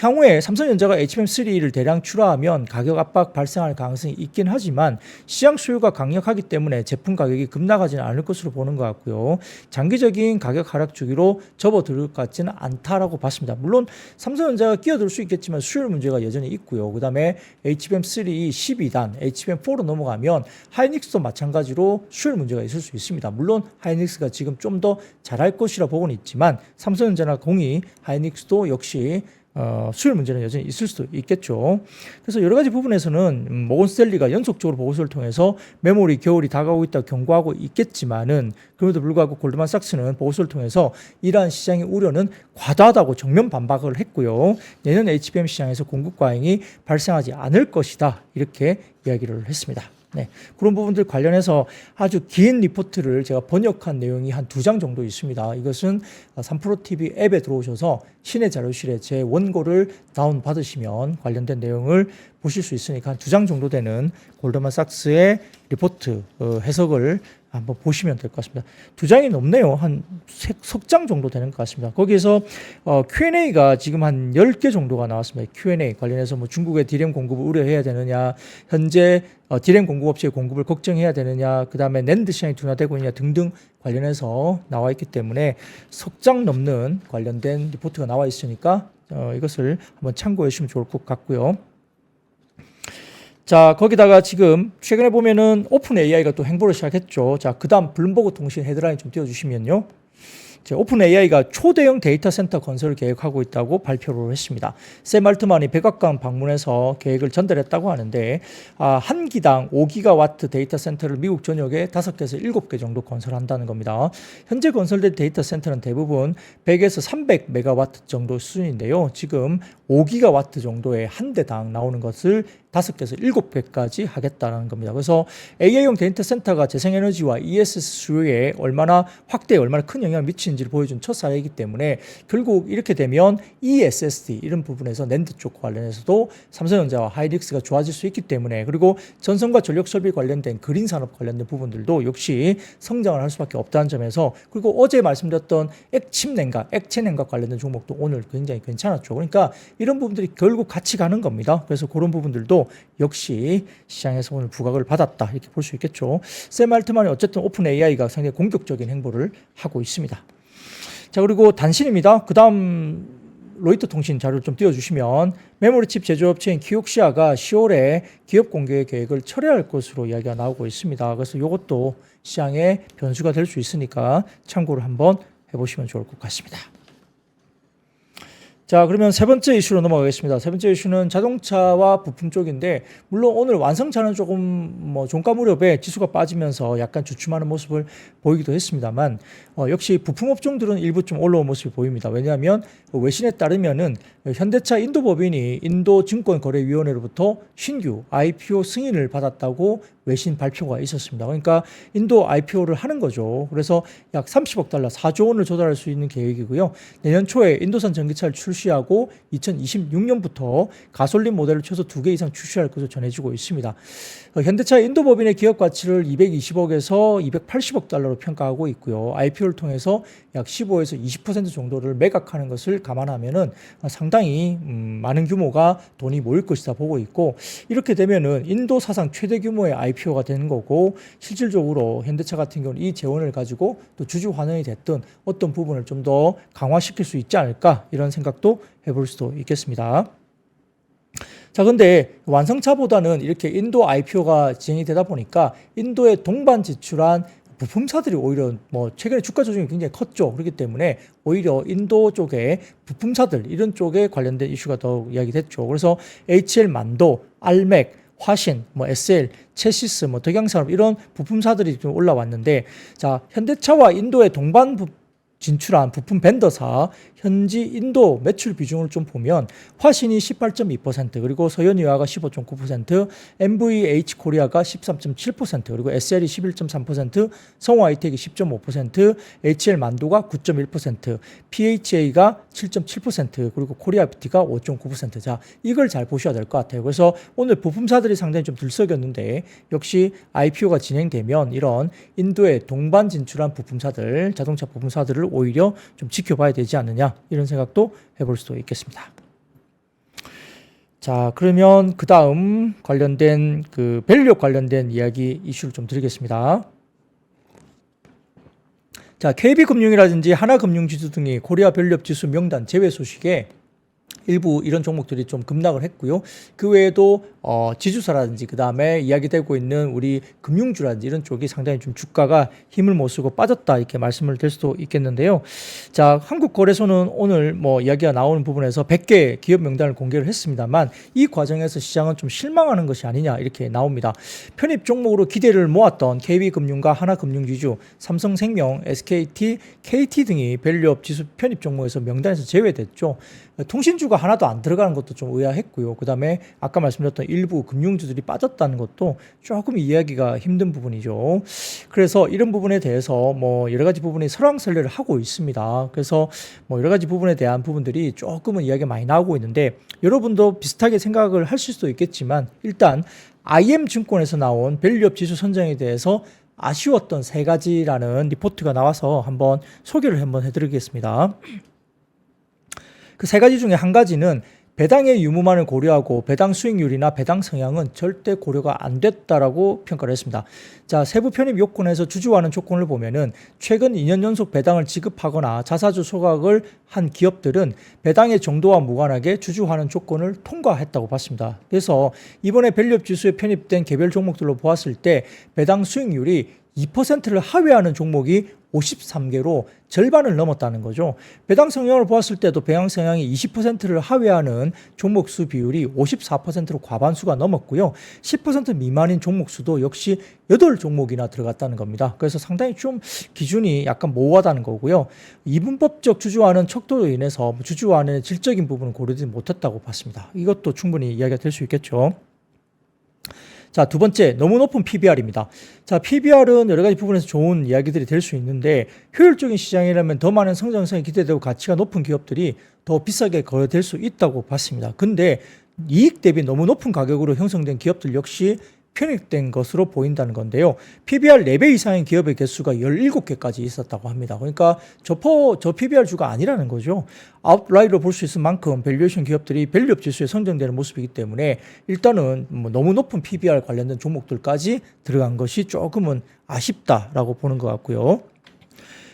향후에 삼성전자가 HBM3를 대량 출하하면 가격 압박 발생할 가능성이 있긴 하지만 시장 수요가 강력하기 때문에 제품 가격이 급락하지는 않을 것으로 보는 것 같고요. 장기적인 가격 하락 주기로 접어들 것 같지는 않다라고 봤습니다. 물론 삼성전자가 끼어들 수 있겠지만 수요일 문제가 여전히 있고요. 그 다음에 HBM3 12단, HBM4로 넘어가면 하이닉스도 마찬가지로 수요일 문제가 있을 수 있습니다. 물론 하이닉스가 지금 좀 더 잘할 것이라 보고는 있지만 삼성전자나 공이, 하이닉스도 역시 수요일 문제는 여전히 있을 수도 있겠죠. 그래서 여러 가지 부분에서는 모건 스탠리가 연속적으로 보고서를 통해서 메모리 겨울이 다가오고 있다고 경고하고 있겠지만은 그럼에도 불구하고 골드만삭스는 보고서를 통해서 이러한 시장의 우려는 과다하다고 정면 반박을 했고요. 내년 HBM 시장에서 공급 과잉이 발생하지 않을 것이다, 이렇게 이야기를 했습니다. 네, 그런 부분들 관련해서 아주 긴 리포트를 제가 번역한 내용이 한 2장 정도 있습니다. 이것은 3프로TV 앱에 들어오셔서 신의 자료실에 제 원고를 다운받으시면 관련된 내용을 보실 수 있으니까 한 2장 정도 되는 골드만삭스의 리포트 해석을 한번 보시면 될 것 같습니다. 2장이 넘네요. 한 석 장 정도 되는 것 같습니다. 거기에서 Q&A가 지금 한 10개 정도가 나왔습니다. Q&A 관련해서 뭐 중국의 D램 공급을 우려해야 되느냐, 현재 D램 공급 업체의 공급을 걱정해야 되느냐, 그 다음에 낸드 시장이 둔화되고 있느냐 등등 관련해서 나와 있기 때문에 석 장 넘는 관련된 리포트가 나와 있으니까 이것을 한번 참고해 주시면 좋을 것 같고요. 자, 거기다가 지금 최근에 보면은 오픈 AI가 또 행보를 시작했죠. 자, 그 다음 블룸버그 통신 헤드라인 좀 띄워주시면요. 오픈 AI가 초대형 데이터 센터 건설을 계획하고 있다고 발표를 했습니다. 샘 알트만이 백악관 방문해서 계획을 전달했다고 하는데, 한 기당 5기가와트 데이터 센터를 미국 전역에 5개에서 7개 정도 건설한다는 겁니다. 현재 건설된 데이터 센터는 대부분 100에서 300메가와트 정도 수준인데요. 지금 5기가와트 정도의 한 대당 나오는 것을 5개에서 7개까지 하겠다는 겁니다. 그래서 AI용 데이터 센터가 재생에너지와 ESS 수요에 얼마나 확대에 얼마나 큰 영향을 미치는지를 보여준 첫 사례이기 때문에 결국 이렇게 되면 ESSD 이런 부분에서 낸드 쪽 관련해서도 삼성전자와 하이닉스가 좋아질 수 있기 때문에, 그리고 전선과 전력 설비 관련된 그린 산업 관련된 부분들도 역시 성장을 할 수밖에 없다는 점에서, 그리고 어제 말씀드렸던 액침냉각, 액체냉각 관련된 종목도 오늘 굉장히 괜찮았죠. 그러니까 이런 부분들이 결국 같이 가는 겁니다. 그래서 그런 부분들도 역시 시장에서 오늘 부각을 받았다, 이렇게 볼 수 있겠죠. 샘 알트만이 어쨌든 오픈 AI가 상당히 공격적인 행보를 하고 있습니다. 자, 그리고 단신입니다. 그 다음 로이터 통신 자료를 좀 띄워주시면 메모리 칩 제조업체인 키옥시아가 10월에 기업 공개 계획을 철회할 것으로 이야기가 나오고 있습니다. 그래서 이것도 시장의 변수가 될 수 있으니까 참고를 한번 해보시면 좋을 것 같습니다. 자, 그러면 세 번째 이슈로 넘어가겠습니다. 세 번째 이슈는 자동차와 부품 쪽인데, 물론 오늘 완성차는 조금 종가 무렵에 지수가 빠지면서 약간 주춤하는 모습을 보이기도 했습니다만, 역시 부품 업종들은 일부 좀 올라온 모습이 보입니다. 왜냐하면 외신에 따르면은 현대차 인도법인이 인도증권거래위원회로부터 신규 IPO 승인을 받았다고 외신 발표가 있었습니다. 그러니까 인도 IPO를 하는 거죠. 그래서 약 30억 달러, 4조 원을 조달할 수 있는 계획이고요. 내년 초에 인도산 전기차를 출시하고 2026년부터 가솔린 모델을 최소 2개 이상 출시할 것으로 전해지고 있습니다. 현대차 인도법인의 기업 가치를 220억에서 280억 달러로 평가하고 있고요. IPO를 통해서 약 15에서 20% 정도를 매각하는 것을 감안하면은 상당히 많은 규모가 돈이 모일 것이다 보고 있고, 이렇게 되면은 인도 사상 최대 규모의 IPO가 되는 거고, 실질적으로 현대차 같은 경우는 이 재원을 가지고 또 주주 환원이 됐든 어떤 부분을 좀 더 강화시킬 수 있지 않을까, 이런 생각도 해볼 수도 있겠습니다. 자, 근데 완성차보다는 이렇게 인도 IPO가 진행이 되다 보니까 인도에 동반 지출한 부품사들이 오히려 뭐 최근에 주가 조정이 굉장히 컸죠. 그렇기 때문에 오히려 인도 쪽에 부품사들, 이런 쪽에 관련된 이슈가 더 이야기됐죠. 그래서 HL 만도, 알맥, 화신, 뭐 SL, 체시스, 뭐 덕양산업, 이런 부품사들이 좀 올라왔는데, 자, 현대차와 인도의 동반 진출한 부품 벤더사 현지 인도 매출 비중을 좀 보면 화신이 18.2%, 그리고 서현유화가 15.9%, MVH 코리아가 13.7%, 그리고 SL이 11.3%, 성화이텍이 10.5%, HL 만도가 9.1%, PHA가 7.7%, 그리고 코리아뷰티가 5.9%. 자, 이걸 잘 보셔야 될 것 같아요. 그래서 오늘 부품사들이 상당히 좀 들썩였는데, 역시 IPO가 진행되면 이런 인도에 동반 진출한 부품사들, 자동차 부품사들을 오히려 좀 지켜봐야 되지 않느냐, 이런 생각도 해볼 수도 있겠습니다. 자, 그러면 그 다음 관련된 그 밸류업 관련된 이야기 이슈를 좀 드리겠습니다. 자, KB금융이라든지 하나금융지수 등이 코리아 밸류업 지수 명단 제외 소식에 일부 이런 종목들이 좀 급락을 했고요. 그 외에도 지주사라든지 그 다음에 이야기되고 있는 우리 금융주라든지 이런 쪽이 상당히 좀 주가가 힘을 못 쓰고 빠졌다, 이렇게 말씀을 드릴 수도 있겠는데요. 자, 한국거래소는 오늘 뭐 이야기가 나오는 부분에서 100개 기업 명단을 공개를 했습니다만, 이 과정에서 시장은 좀 실망하는 것이 아니냐, 이렇게 나옵니다. 편입 종목으로 기대를 모았던 KB금융과 하나금융지주, 삼성생명, SKT, KT 등이 밸류업 지수 편입 종목에서 명단에서 제외됐죠. 통신주가 하나도 안 들어가는 것도 좀 의아했고요. 그 다음에 아까 말씀드렸던 일부 금융주들이 빠졌다는 것도 조금 이해하기가 힘든 부분이죠. 그래서 이런 부분에 대해서 뭐 여러 가지 부분이 설왕설래를 하고 있습니다. 그래서 뭐 여러 가지 부분에 대한 부분들이 조금은 이야기가 많이 나오고 있는데, 여러분도 비슷하게 생각을 하실 수도 있겠지만, 일단 IM증권에서 나온 밸류업 지수 선정에 대해서 아쉬웠던 3가지라는 리포트가 나와서 한번 소개를 한번 해드리겠습니다. 그 3가지 중에 한 가지는 배당의 유무만을 고려하고 배당 수익률이나 배당 성향은 절대 고려가 안 됐다라고 평가를 했습니다. 자, 세부 편입 요건에서 주주하는 조건을 보면은 최근 2년 연속 배당을 지급하거나 자사주 소각을 한 기업들은 배당의 정도와 무관하게 주주하는 조건을 통과했다고 봤습니다. 그래서 이번에 밸류업 지수에 편입된 개별 종목들로 보았을 때 배당 수익률이 2%를 하회하는 종목이 53개로 절반을 넘었다는 거죠. 배당 성향을 보았을 때도 배당 성향이 20%를 하회하는 종목 수 비율이 54%로 과반수가 넘었고요. 10% 미만인 종목 수도 역시 8종목이나 들어갔다는 겁니다. 그래서 상당히 좀 기준이 약간 모호하다는 거고요. 이분법적 주주환원 척도로 인해서 주주환원의 질적인 부분을 고려되지 못했다고 봤습니다. 이것도 충분히 이야기가 될 수 있겠죠. 자, 두 번째, 너무 높은 PBR입니다. 자, PBR은 여러 가지 부분에서 좋은 이야기들이 될 수 있는데, 효율적인 시장이라면 더 많은 성장성이 기대되고 가치가 높은 기업들이 더 비싸게 거래될 수 있다고 봤습니다. 근데 이익 대비 너무 높은 가격으로 형성된 기업들 역시 편입된 것으로 보인다는 건데요. PBR 4배 이상의 기업의 개수가 17개까지 있었다고 합니다. 그러니까 저 PBR 주가 아니라는 거죠. 아웃라이어로 볼 수 있을 만큼 밸류에이션 기업들이 밸류업 지수에 선정되는 모습이기 때문에 일단은 뭐 너무 높은 PBR 관련된 종목들까지 들어간 것이 조금은 아쉽다라고 보는 것 같고요.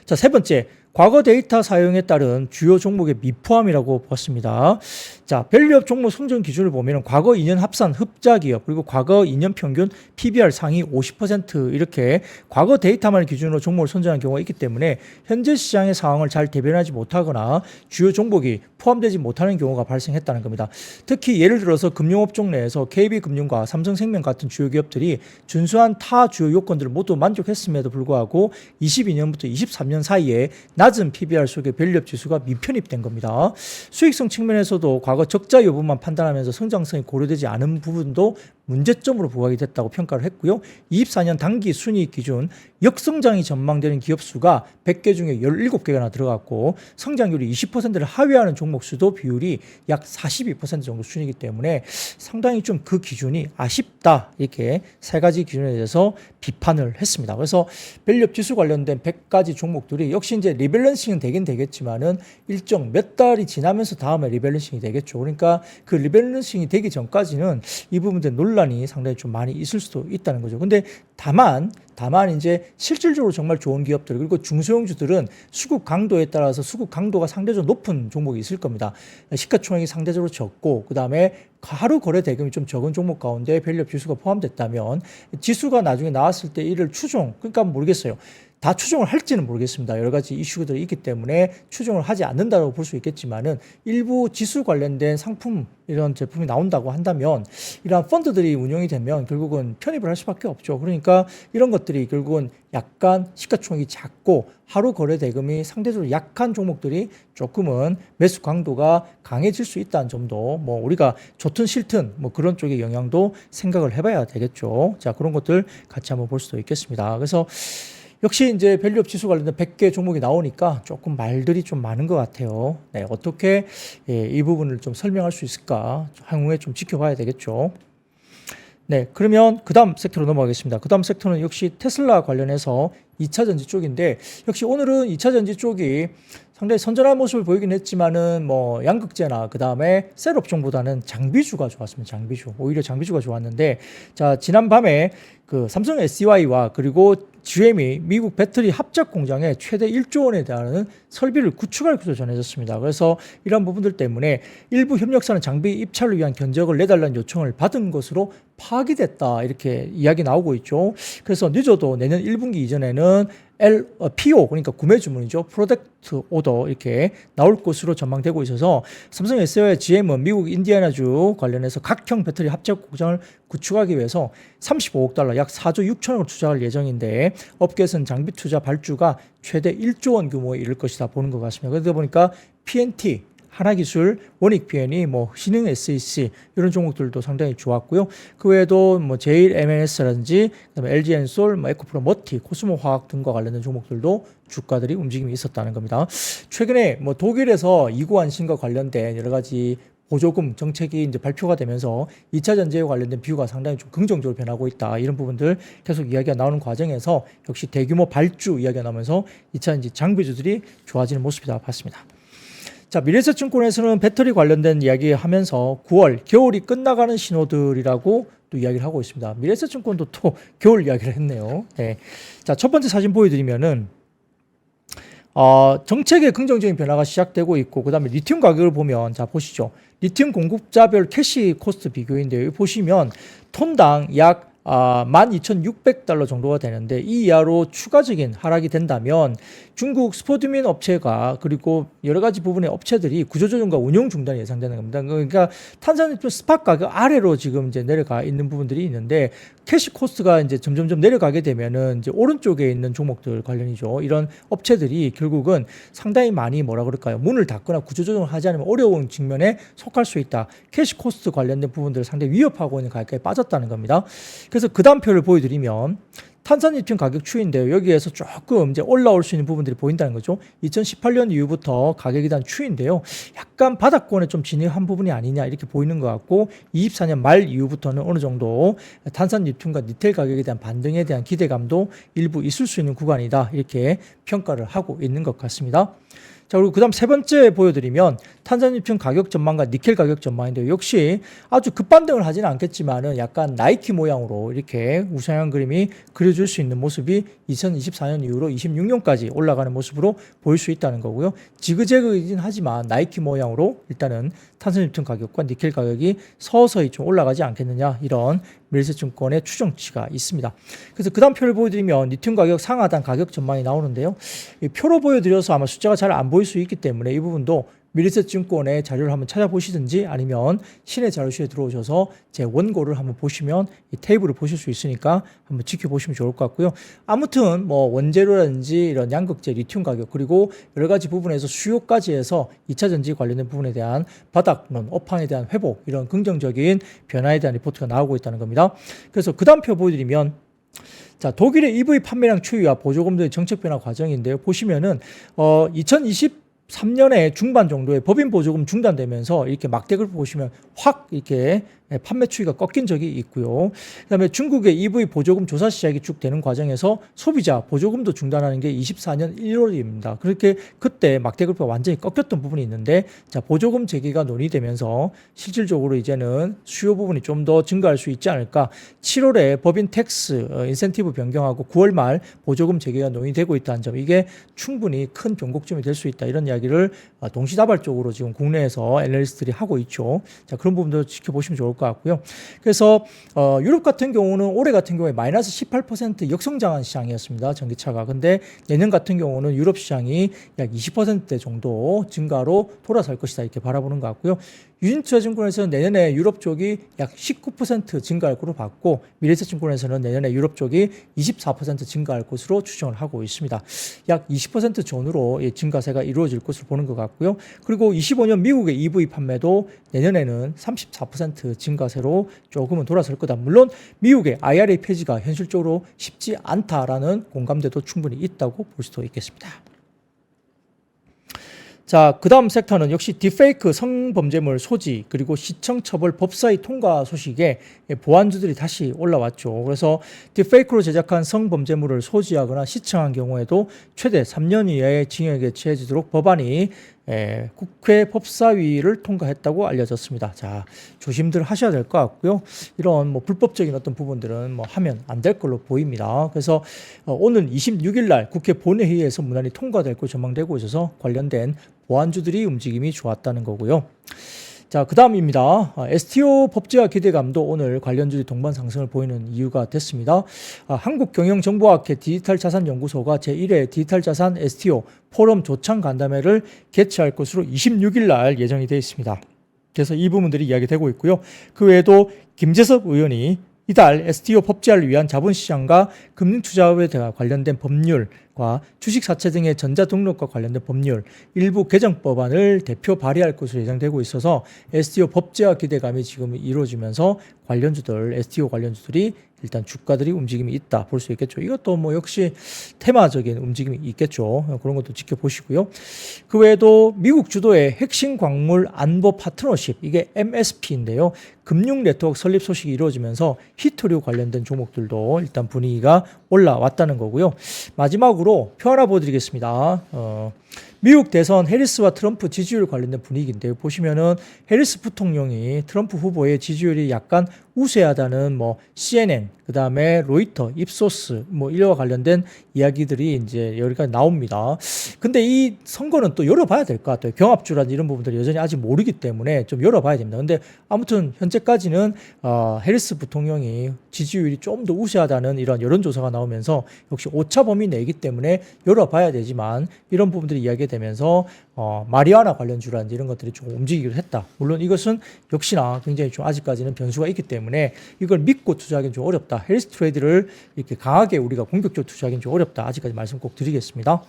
자, 세 번째, 과거 데이터 사용에 따른 주요 종목의 미포함이라고 봤습니다. 자, 밸류업 종목 선정 기준을 보면 과거 2년 합산 흡자 기업, 그리고 과거 2년 평균 PBR 상위 50% 이렇게 과거 데이터만을 기준으로 종목을 선정한 경우가 있기 때문에 현재 시장의 상황을 잘 대변하지 못하거나 주요 종목이 포함되지 못하는 경우가 발생했다는 겁니다. 특히 예를 들어서 금융업종 내에서 KB금융과 삼성생명 같은 주요 기업들이 준수한 타 주요 요건들을 모두 만족했음에도 불구하고 22년부터 23년 사이에 낮은 PBR 속에 밸류업 지수가 미편입된 겁니다. 수익성 측면에서도 과거 적자 여부만 판단하면서 성장성이 고려되지 않은 부분도 문제점으로 부각이 됐다고 평가를 했고요. 24년 단기 순이익 기준 역성장이 전망되는 기업 수가 100개 중에 17개가 들어갔고, 성장률이 20%를 하회하는 종목 수도 비율이 약 42% 정도 순이기 때문에 상당히 좀 그 기준이 아쉽다, 이렇게 3가지 기준에 대해서 비판을 했습니다. 그래서 밸류업 지수 관련된 100가지 종목들이 역시 이제 리밸런싱은 되긴 되겠지만은 일정 몇 달이 지나면서 다음에 리밸런싱이 되겠죠. 그러니까 그 리밸런싱이 되기 전까지는 이 부분들 논란 논란이 상당히 좀 많이 있을 수도 있다는 거죠. 근데 다만 이제 실질적으로 정말 좋은 기업들 그리고 중소형주들은 수급 강도에 따라서 수급 강도가 상대적으로 높은 종목이 있을 겁니다. 시가총액이 상대적으로 적고 그다음에 하루 거래 대금이 좀 적은 종목 가운데 밸류업 지수가 포함됐다면 지수가 나중에 나왔을 때 이를 그러니까 모르겠어요. 다 추종을 할지는 모르겠습니다. 여러 가지 이슈들이 있기 때문에 추종을 하지 않는다고 볼 수 있겠지만은 일부 지수 관련된 상품 이런 제품이 나온다고 한다면 이러한 펀드들이 운영이 되면 결국은 편입을 할 수밖에 없죠. 그러니까 이런 것들이 결국은 약간 시가총액이 작고 하루 거래 대금이 상대적으로 약한 종목들이 조금은 매수 강도가 강해질 수 있다는 점도 뭐 우리가 좋든 싫든 뭐 그런 쪽의 영향도 생각을 해봐야 되겠죠. 자, 그런 것들 같이 한번 볼 수도 있겠습니다. 그래서 역시 이제 밸류업 지수 관련된 100개 종목이 나오니까 조금 말들이 좀 많은 것 같아요. 네, 어떻게 이 부분을 좀 설명할 수 있을까 향후에 좀 지켜봐야 되겠죠. 네, 그러면 그 다음 섹터로 넘어가겠습니다. 그 다음 섹터는 역시 테슬라 관련해서 2차전지 쪽인데 역시 오늘은 2차전지 쪽이 상당히 선전한 모습을 보이긴 했지만은 뭐 양극재나 그 다음에 셀업종보다는 장비주가 좋았습니다. 장비주. 오히려 장비주가 좋았는데 자, 지난밤에 그 삼성 SDI와 그리고 GM이 미국 배터리 합작 공장에 최대 1조 원에 달하는 설비를 구축할 것으로 전해졌습니다. 그래서 이런 부분들 때문에 일부 협력사는 장비 입찰을 위한 견적을 내달라는 요청을 받은 것으로 파악이 됐다. 이렇게 이야기 나오고 있죠. 그래서 늦어도 내년 1분기 이전에는 PO 그러니까 구매 주문이죠. 프로덕트 오더 이렇게 나올 것으로 전망되고 있어서 삼성 SDI와 GM은 미국 인디애나주 관련해서 각형 배터리 합작 공장을 구축하기 위해서 35억 달러 약 4조 6천억을 투자할 예정인데 업계에서는 장비 투자 발주가 최대 1조 원 규모에 이를 것이다 보는 것 같습니다. 그러다 보니까 PNT 하나기술, 원익BN이 뭐 신흥 SEC 이런 종목들도 상당히 좋았고요. 그 외에도 뭐 제일 MNS라든지 그다음에 LG엔솔, 뭐 에코프로 머티, 코스모화학 등과 관련된 종목들도 주가들이 움직임이 있었다는 겁니다. 최근에 뭐 독일에서 이구안심과 관련된 여러 가지 보조금 정책이 이제 발표가 되면서 2차 전지에 관련된 비유가 상당히 좀 긍정적으로 변하고 있다. 이런 부분들 계속 이야기가 나오는 과정에서 역시 대규모 발주 이야기가 나오면서 2차 전지 장비주들이 좋아지는 모습이다 봤습니다. 자, 미래에셋증권에서는 배터리 관련된 이야기 하면서 9월 겨울이 끝나가는 신호들이라고 또 이야기를 하고 있습니다. 미래에셋증권도 또 겨울 이야기를 했네요. 네. 자, 첫 번째 사진 보여드리면은 정책의 긍정적인 변화가 시작되고 있고 그다음에 리튬 가격을 보면 자 보시죠. 리튬 공급자별 캐시 코스트 비교인데요. 여기 보시면 톤당 약 12,600달러 정도가 되는데 이 이하로 추가적인 하락이 된다면 중국 스포드민 업체가 그리고 여러 가지 부분의 업체들이 구조조정과 운용 중단이 예상되는 겁니다. 그러니까 탄산음료 스팟 가격 아래로 지금 이제 내려가 있는 부분들이 있는데 캐시 코스트가 이제 점점점 내려가게 되면은 이제 오른쪽에 있는 종목들 관련이죠. 이런 업체들이 결국은 상당히 많이 뭐라 그럴까요? 문을 닫거나 구조조정을 하지 않으면 어려운 측면에 속할 수 있다. 캐시 코스트 관련된 부분들을 상당히 위협하고 있는 가격에 빠졌다는 겁니다. 그래서 그 다음 표를 보여드리면 탄산리튬 가격 추이인데요. 여기에서 조금 이제 올라올 수 있는 부분들이 보인다는 거죠. 2018년 이후부터 가격에 대한 추이인데요. 약간 바닥권에 좀 진입한 부분이 아니냐 이렇게 보이는 것 같고 24년 말 이후부터는 어느 정도 탄산리튬과 니켈 가격에 대한 반등에 대한 기대감도 일부 있을 수 있는 구간이다. 이렇게 평가를 하고 있는 것 같습니다. 자, 그리고 그 다음 세 번째 보여드리면 탄산리튬 가격 전망과 니켈 가격 전망인데요. 역시 아주 급반등을 하지는 않겠지만은 약간 나이키 모양으로 이렇게 우상향 그림이 그려질 수 있는 모습이 2024년 이후로 26년까지 올라가는 모습으로 보일 수 있다는 거고요. 지그재그이긴 하지만 나이키 모양으로 일단은 탄산리튬 가격과 니켈 가격이 서서히 좀 올라가지 않겠느냐 이런 미래에셋증권의 추정치가 있습니다. 그래서 그 다음 표를 보여드리면 리튬 가격 상하단 가격 전망이 나오는데요. 이 표로 보여드려서 아마 숫자가 잘 안 보일 수 있기 때문에 이 부분도 미래에셋증권의 자료를 한번 찾아보시든지 아니면 신의 자료실에 들어오셔서 제 원고를 한번 보시면 이 테이블을 보실 수 있으니까 한번 지켜보시면 좋을 것 같고요. 아무튼 뭐 원재료라든지 이런 양극재, 리튬 가격 그리고 여러 가지 부분에서 수요까지 해서 2차 전지 관련된 부분에 대한 바닥론, 업황에 대한 회복 이런 긍정적인 변화에 대한 리포트가 나오고 있다는 겁니다. 그래서 그 다음 표 보여드리면 자, 독일의 EV 판매량 추이와 보조금들의 정책 변화 과정인데요. 보시면은 2023년에 중반 정도에 법인 보조금 중단되면서 이렇게 막대를 보시면 확 이렇게 판매 추이가 꺾인 적이 있고요. 그다음에 중국의 EV 보조금 조사 시작이 쭉 되는 과정에서 소비자 보조금도 중단하는 게 24년 1월입니다. 그렇게 그때 막대 그래프가 완전히 꺾였던 부분이 있는데 자, 보조금 재개가 논의되면서 실질적으로 이제는 수요 부분이 좀 더 증가할 수 있지 않을까. 7월에 법인 텍스 인센티브 변경하고 9월 말 보조금 재개가 논의되고 있다는 점, 이게 충분히 큰 변곡점이 될 수 있다, 이런 이야기를 동시다발적으로 지금 국내에서 애널리스트들이 하고 있죠. 자, 그런 부분도 지켜보시면 좋을 것 같고요. 그래서 유럽 같은 경우는 올해 같은 경우에 마이너스 18% 역성장한 시장이었습니다, 전기차가. 근데 내년 같은 경우는 유럽 시장이 약 20% 정도 증가로 돌아설 것이다, 이렇게 바라보는 것 같고요. 유진투자증권에서는 내년에 유럽 쪽이 약 19% 증가할 것으로 봤고, 미래에셋증권에서는 내년에 유럽 쪽이 24% 증가할 것으로 추정을 하고 있습니다. 약 20% 전후로 증가세가 이루어질 것으로 보는 것 같고요. 그리고 25년 미국의 EV 판매도 내년에는 34% 증가세로 조금은 돌아설 거다. 물론 미국의 IRA 폐지가 현실적으로 쉽지 않다라는 공감대도 충분히 있다고 볼 수도 있겠습니다. 자, 그 다음 섹터는 역시 딥페이크 성범죄물 소지 그리고 시청처벌 법사위 통과 소식에 보안주들이 다시 올라왔죠. 그래서 딥페이크로 제작한 성범죄물을 소지하거나 시청한 경우에도 최대 3년 이하의 징역에 처해지도록 법안이 국회 법사위를 통과했다고 알려졌습니다. 자, 조심들 하셔야 될 것 같고요. 이런 뭐 불법적인 어떤 부분들은 뭐 하면 안 될 걸로 보입니다. 그래서 오늘 26일 날 국회 본회의에서 무난히 통과될 것으로 전망되고 있어서 관련된 보안주들이 움직임이 좋았다는 거고요. 자, 그 다음입니다. STO 법제화 기대감도 오늘 관련주들이 동반 상승을 보이는 이유가 됐습니다. 한국경영정보학회 디지털자산연구소가 제1회 디지털자산 STO 포럼 조창 간담회를 개최할 것으로 26일 날 예정이 되어 있습니다. 그래서 이 부분들이 이야기되고 있고요. 그 외에도 김재섭 의원이 이달 STO 법제화를 위한 자본시장과 금융투자에 관련된 법률과 주식사채 등의 전자등록과 관련된 법률 일부 개정법안을 대표 발의할 것으로 예정되고 있어서 STO 법제화 기대감이 지금 이루어지면서 관련주들, STO 관련주들이 일단 주가들이 움직임이 있다 볼 수 있겠죠. 이것도 뭐 역시 테마적인 움직임이 있겠죠. 그런 것도 지켜보시고요. 그 외에도 미국 주도의 핵심 광물 안보 파트너십, 이게 MSP인데요. 금융 네트워크 설립 소식이 이루어지면서 히토류 관련된 종목들도 일단 분위기가 올라왔다는 거고요. 마지막으로 표 하나 보여드리겠습니다. 미국 대선 해리스와 트럼프 지지율 관련된 분위기인데요. 보시면은 해리스 부통령이 트럼프 후보의 지지율이 약간 우세하다는 뭐 CNN, 그 다음에 로이터, 입소스 뭐 이와 관련된 이야기들이 이제 여기까지 나옵니다. 근데 이 선거는 또 열어봐야 될 것 같아요. 경합주라든지 이런 부분들이 여전히 아직 모르기 때문에 좀 열어봐야 됩니다. 근데 아무튼 현재까지는 해리스 부통령이 지지율이 좀 더 우세하다는 이런 여론조사가 나오면서 역시 오차 범위 내이기 때문에 열어봐야 되지만 이런 부분들이 이야기되면서 마리아나 관련주라든지 이런 것들이 좀 움직이기로 했다. 물론 이것은 역시나 굉장히 좀 아직까지는 변수가 있기 때문에 이걸 믿고 투자하기는 좀 어렵다. 헬스 트레이드를 이렇게 강하게 우리가 공격적으로 투자하기는 좀 어렵다. 아직까지 말씀 꼭 드리겠습니다.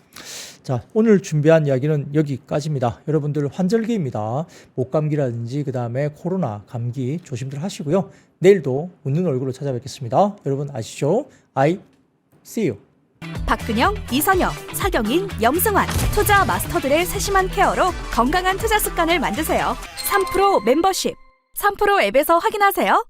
자, 오늘 준비한 이야기는 여기까지입니다. 여러분들 환절기입니다. 목감기라든지 그 다음에 코로나, 감기 조심들 하시고요. 내일도 웃는 얼굴로 찾아뵙겠습니다. 여러분 아시죠? I see you. 박근영, 이선영, 사경인, 염승환 투자 마스터들의 세심한 케어로 건강한 투자 습관을 만드세요. 3프로 멤버십 3프로 앱에서 확인하세요.